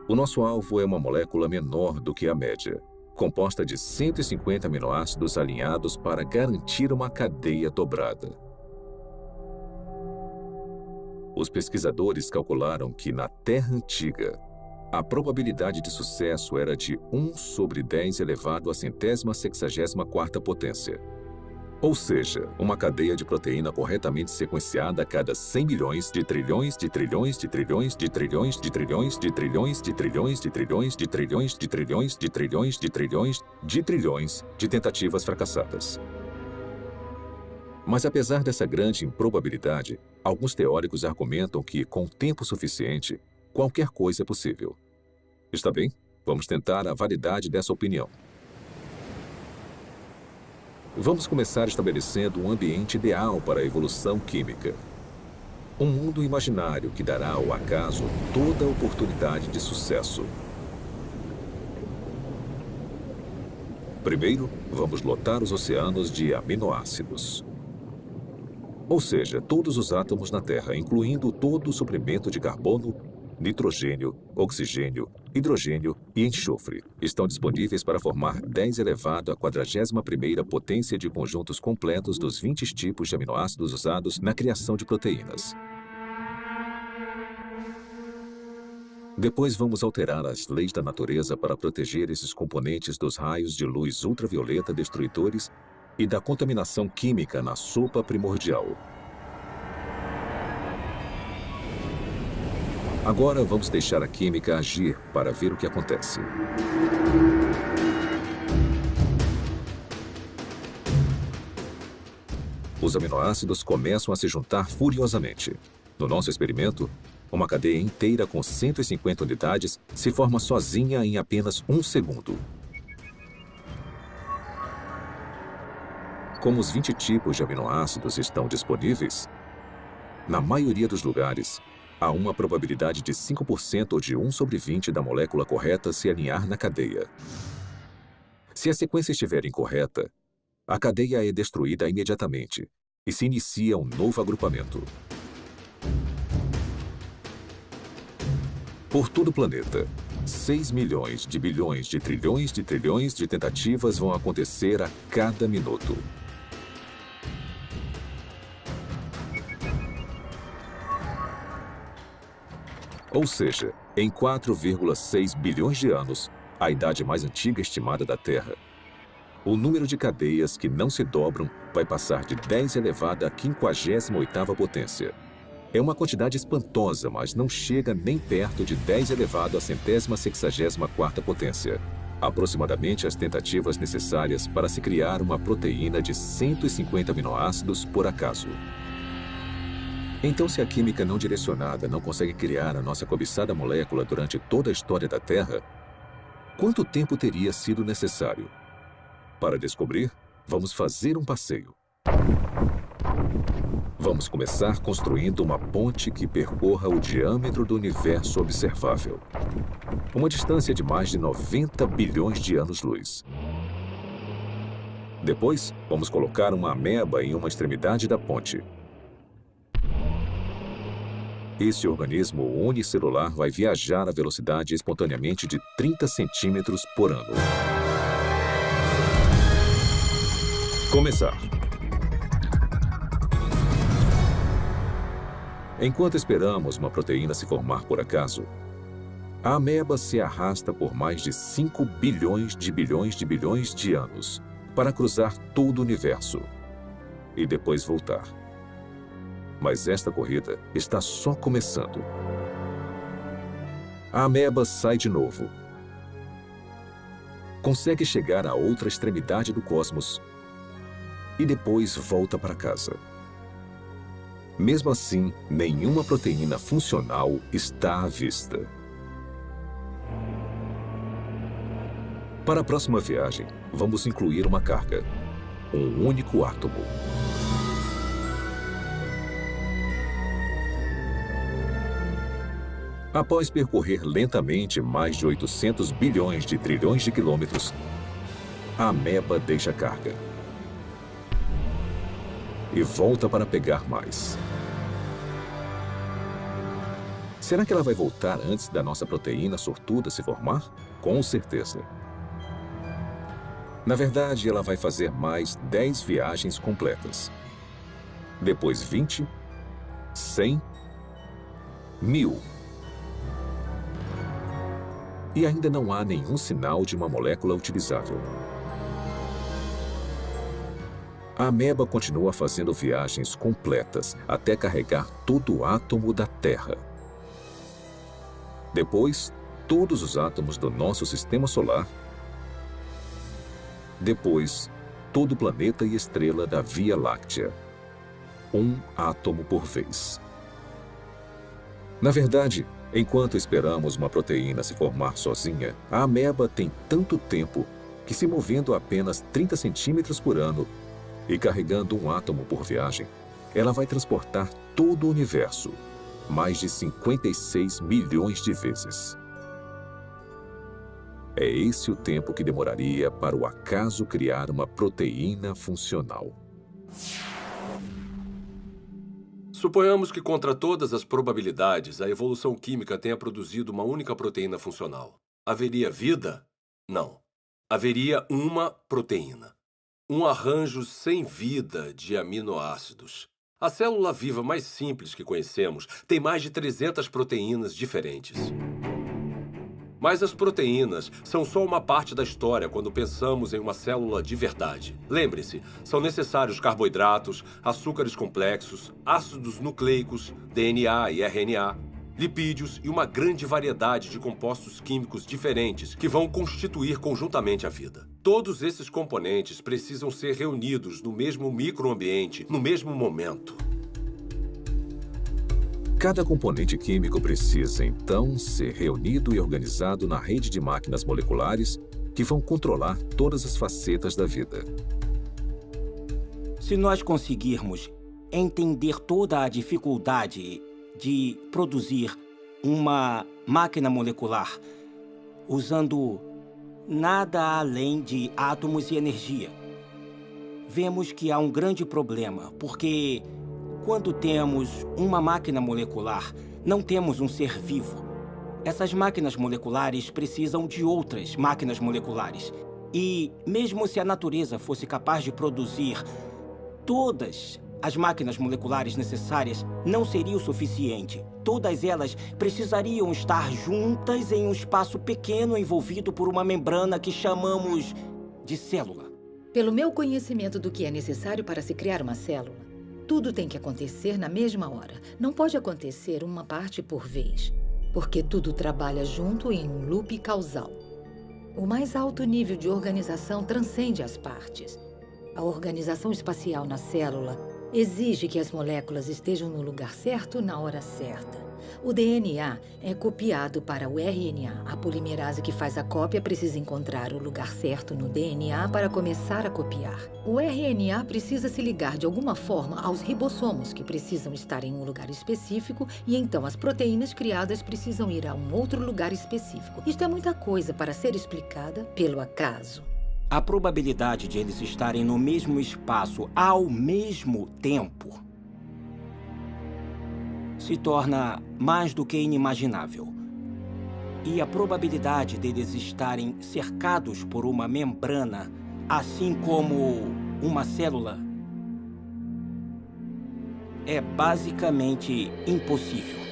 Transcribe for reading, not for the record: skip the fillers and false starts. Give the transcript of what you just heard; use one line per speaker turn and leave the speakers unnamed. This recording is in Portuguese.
O nosso alvo é uma molécula menor do que a média, composta de 150 aminoácidos alinhados para garantir uma cadeia dobrada. Os pesquisadores calcularam que, na Terra antiga, a probabilidade de sucesso era de 1 sobre 10 elevado à 164ª potência. Ou seja, uma cadeia de proteína corretamente sequenciada a cada 100 milhões de trilhões de trilhões de trilhões de trilhões de trilhões de trilhões de trilhões de trilhões de trilhões de trilhões de trilhões de trilhões de trilhões de tentativas fracassadas. Mas apesar dessa grande improbabilidade, alguns teóricos argumentam que, com tempo suficiente, qualquer coisa é possível. Está bem? Vamos tentar a validade dessa opinião. Vamos começar estabelecendo um ambiente ideal para a evolução química. Um mundo imaginário que dará ao acaso toda a oportunidade de sucesso. Primeiro, vamos lotar os oceanos de aminoácidos. Ou seja, todos os átomos na Terra, incluindo todo o suprimento de carbono, nitrogênio, oxigênio, hidrogênio e enxofre, estão disponíveis para formar 10 elevado à 41ª potência de conjuntos completos dos 20 tipos de aminoácidos usados na criação de proteínas. Depois vamos alterar as leis da natureza para proteger esses componentes dos raios de luz ultravioleta destruidores e da contaminação química na sopa primordial. Agora vamos deixar a química agir para ver o que acontece. Os aminoácidos começam a se juntar furiosamente. No nosso experimento, uma cadeia inteira com 150 unidades se forma sozinha em apenas 1 segundo. Como os 20 tipos de aminoácidos estão disponíveis, na maioria dos lugares, há uma probabilidade de 5% ou de 1 sobre 20 da molécula correta se alinhar na cadeia. Se a sequência estiver incorreta, a cadeia é destruída imediatamente e se inicia um novo agrupamento. Por todo o planeta, 6 milhões de bilhões de trilhões de tentativas vão acontecer a cada minuto. Ou seja, em 4,6 bilhões de anos, a idade mais antiga estimada da Terra, o número de cadeias que não se dobram vai passar de 10 elevado à 58ª potência. É uma quantidade espantosa, mas não chega nem perto de 10 elevado à 164ª potência. Aproximadamente as tentativas necessárias para se criar uma proteína de 150 aminoácidos por acaso. Então, se a química não direcionada não consegue criar a nossa cobiçada molécula durante toda a história da Terra, quanto tempo teria sido necessário? Para descobrir, vamos fazer um passeio. Vamos começar construindo uma ponte que percorra o diâmetro do universo observável, uma distância de mais de 90 bilhões de anos-luz. Depois, vamos colocar uma ameba em uma extremidade da ponte. Esse organismo unicelular vai viajar a velocidade espontaneamente de 30 centímetros por ano. Começar. Enquanto esperamos uma proteína se formar por acaso, a ameba se arrasta por mais de 5 bilhões de bilhões de bilhões de anos para cruzar todo o universo e depois voltar. Mas esta corrida está só começando. A ameba sai de novo. Consegue chegar à outra extremidade do cosmos e depois volta para casa. Mesmo assim, nenhuma proteína funcional está à vista. Para a próxima viagem, vamos incluir uma carga, um único átomo. Após percorrer lentamente mais de 800 bilhões de trilhões de quilômetros, a ameba deixa a carga e volta para pegar mais. Será que ela vai voltar antes da nossa proteína sortuda se formar? Com certeza. Na verdade, ela vai fazer mais 10 viagens completas. Depois 20, 100, 1000. E ainda não há nenhum sinal de uma molécula utilizável. A ameba continua fazendo viagens completas até carregar todo o átomo da Terra. Depois, todos os átomos do nosso sistema solar. Depois, todo o planeta e estrela da Via Láctea. Um átomo por vez. Na verdade, enquanto esperamos uma proteína se formar sozinha, a ameba tem tanto tempo que, se movendo a apenas 30 centímetros por ano e carregando um átomo por viagem, ela vai transportar todo o universo, mais de 56 milhões de vezes. É esse o tempo que demoraria para o acaso criar uma proteína funcional.
Suponhamos que, contra todas as probabilidades, a evolução química tenha produzido uma única proteína funcional. Haveria vida? Não. Haveria uma proteína. Um arranjo sem vida de aminoácidos. A célula viva mais simples que conhecemos tem mais de 300 proteínas diferentes. Mas as proteínas são só uma parte da história quando pensamos em uma célula de verdade. Lembre-se, são necessários carboidratos, açúcares complexos, ácidos nucleicos, DNA e RNA, lipídios e uma grande variedade de compostos químicos diferentes que vão constituir conjuntamente a vida. Todos esses componentes precisam ser reunidos no mesmo microambiente, no mesmo momento.
Cada componente químico precisa, então, ser reunido e organizado na rede de máquinas moleculares que vão controlar todas as facetas da vida.
Se nós conseguirmos entender toda a dificuldade de produzir uma máquina molecular usando nada além de átomos e energia, vemos que há um grande problema, porque quando temos uma máquina molecular, não temos um ser vivo. Essas máquinas moleculares precisam de outras máquinas moleculares. E mesmo se a natureza fosse capaz de produzir todas as máquinas moleculares necessárias, não seria o suficiente. Todas elas precisariam estar juntas em um espaço pequeno envolvido por uma membrana que chamamos de célula.
Pelo meu conhecimento do que é necessário para se criar uma célula, tudo tem que acontecer na mesma hora. Não pode acontecer uma parte por vez, porque tudo trabalha junto em um loop causal. O mais alto nível de organização transcende as partes. A organização espacial na célula exige que as moléculas estejam no lugar certo na hora certa. O DNA é copiado para o RNA. A polimerase que faz a cópia precisa encontrar o lugar certo no DNA para começar a copiar. O RNA precisa se ligar de alguma forma aos ribossomos, que precisam estar em um lugar específico, e então as proteínas criadas precisam ir a um outro lugar específico. Isto é muita coisa para ser explicada pelo acaso.
A probabilidade de eles estarem no mesmo espaço ao mesmo tempo se torna mais do que inimaginável. E a probabilidade deles estarem cercados por uma membrana, assim como uma célula, é basicamente impossível.